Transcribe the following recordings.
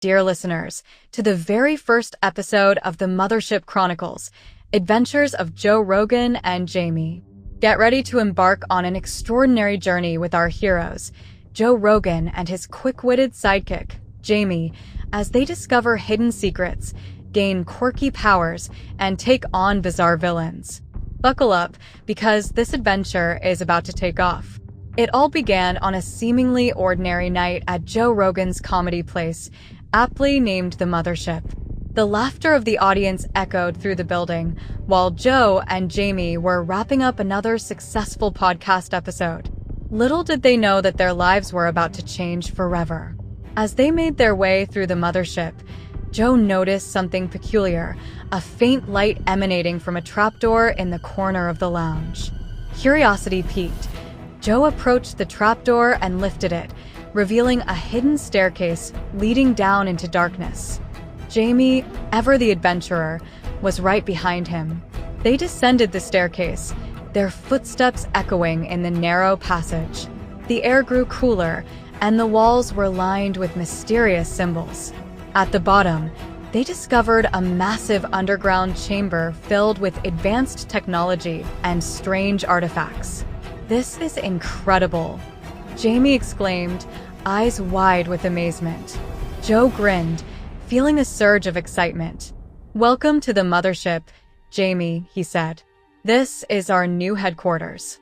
dear listeners, to the very first episode of the Mothership Chronicles, Adventures of Joe Rogan and Jamie. Get ready to embark on an extraordinary journey with our heroes, Joe Rogan and his quick-witted sidekick, Jamie, as they discover hidden secrets, gain quirky powers, and take on bizarre villains. Buckle up, because this adventure is about to take off. It all began on a seemingly ordinary night at Joe Rogan's comedy place, aptly named the Mothership. The laughter of the audience echoed through the building, while Joe and Jamie were wrapping up another successful podcast episode. Little did they know that their lives were about to change forever. As they made their way through the Mothership, Joe noticed something peculiar, a faint light emanating from a trapdoor in the corner of the lounge. Curiosity piqued. Joe approached the trapdoor and lifted it, revealing a hidden staircase leading down into darkness. Jamie, ever the adventurer, was right behind him. They descended the staircase, their footsteps echoing in the narrow passage. The air grew cooler, and the walls were lined with mysterious symbols. At the bottom, they discovered a massive underground chamber filled with advanced technology and strange artifacts. "This is incredible," Jamie exclaimed, eyes wide with amazement. Joe grinned, feeling a surge of excitement. "Welcome to the Mothership, Jamie," he said. "This is our new headquarters."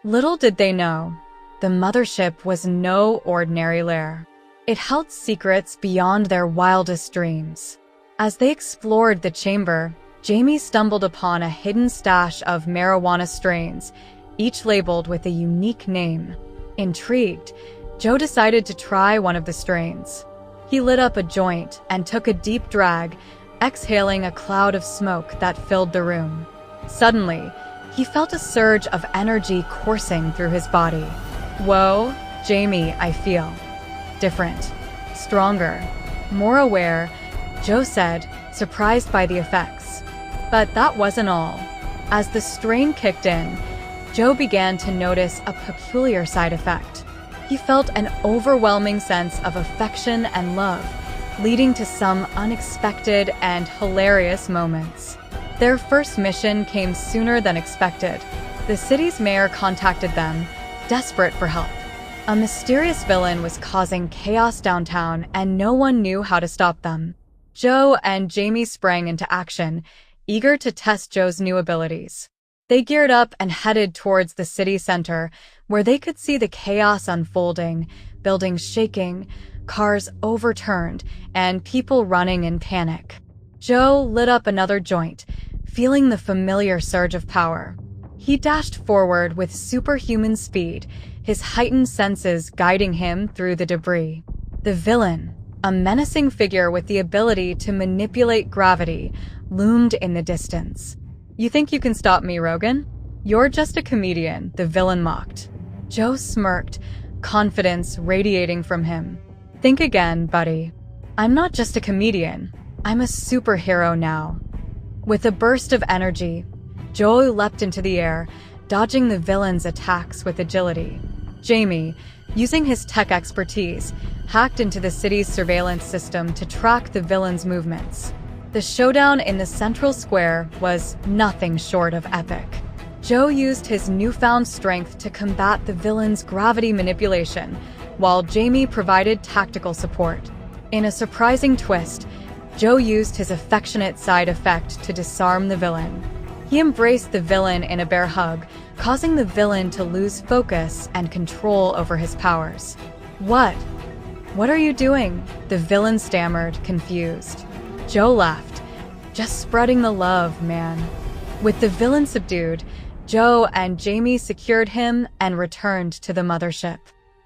Little did they know, the Mothership was no ordinary lair. It held secrets beyond their wildest dreams. As they explored the chamber, Jamie stumbled upon a hidden stash of marijuana strains, each labeled with a unique name. Intrigued, Joe decided to try one of the strains. He lit up a joint and took a deep drag, exhaling a cloud of smoke that filled the room. Suddenly, he felt a surge of energy coursing through his body. "Whoa, Jamie, I feel different, stronger, more aware," Joe said, surprised by the effects. But that wasn't all. As the strain kicked in, Joe began to notice a peculiar side effect. He felt an overwhelming sense of affection and love, leading to some unexpected and hilarious moments. Their first mission came sooner than expected. The city's mayor contacted them, desperate for help. A mysterious villain was causing chaos downtown, and no one knew how to stop them. Joe and Jamie sprang into action, eager to test Joe's new abilities. They geared up and headed towards the city center, where they could see the chaos unfolding, buildings shaking, cars overturned, and people running in panic. Joe lit up another joint, feeling the familiar surge of power. He dashed forward with superhuman speed, his heightened senses guiding him through the debris. The villain, a menacing figure with the ability to manipulate gravity, loomed in the distance. "You think you can stop me, Rogan? You're just a comedian," the villain mocked. Joe smirked, confidence radiating from him. "Think again, buddy. I'm not just a comedian. I'm a superhero now." With a burst of energy, Joe leapt into the air, dodging the villain's attacks with agility. Jamie, using his tech expertise, hacked into the city's surveillance system to track the villain's movements. The showdown in the central square was nothing short of epic. Joe used his newfound strength to combat the villain's gravity manipulation, while Jamie provided tactical support. In a surprising twist, Joe used his affectionate side effect to disarm the villain. He embraced the villain in a bear hug, causing the villain to lose focus and control over his powers. What are you doing?" the villain stammered, confused. Joe laughed. "Just spreading the love, man." With the villain subdued, Joe and Jamie secured him and returned to the Mothership.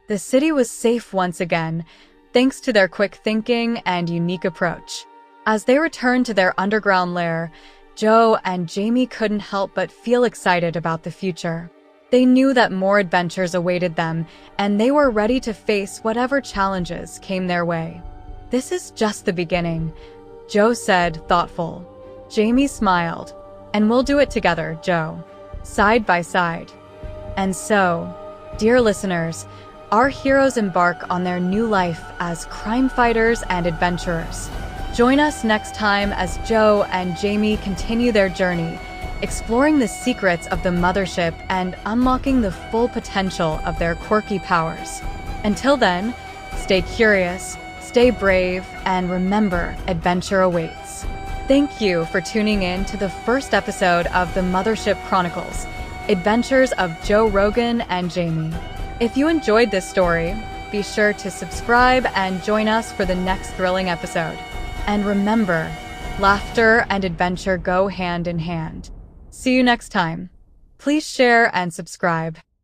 The city was safe once again, thanks to their quick thinking and unique approach. As they returned to their underground lair, Joe and Jamie couldn't help but feel excited about the future. They knew that more adventures awaited them, and they were ready to face whatever challenges came their way. "This is just the beginning," Joe said, thoughtful. Jamie smiled. "And we'll do it together, Joe. Side by side." And so, dear listeners, our heroes embark on their new life as crime fighters and adventurers. Join us next time as Joe and Jamie continue their journey, exploring the secrets of the Mothership and unlocking the full potential of their quirky powers. Until then, stay curious, stay brave, and remember, adventure awaits. Thank you for tuning in to the first episode of the Mothership Chronicles, Adventures of Joe Rogan and Jamie. If you enjoyed this story, be sure to subscribe and join us for the next thrilling episode. And remember, laughter and adventure go hand in hand. See you next time. Please share and subscribe.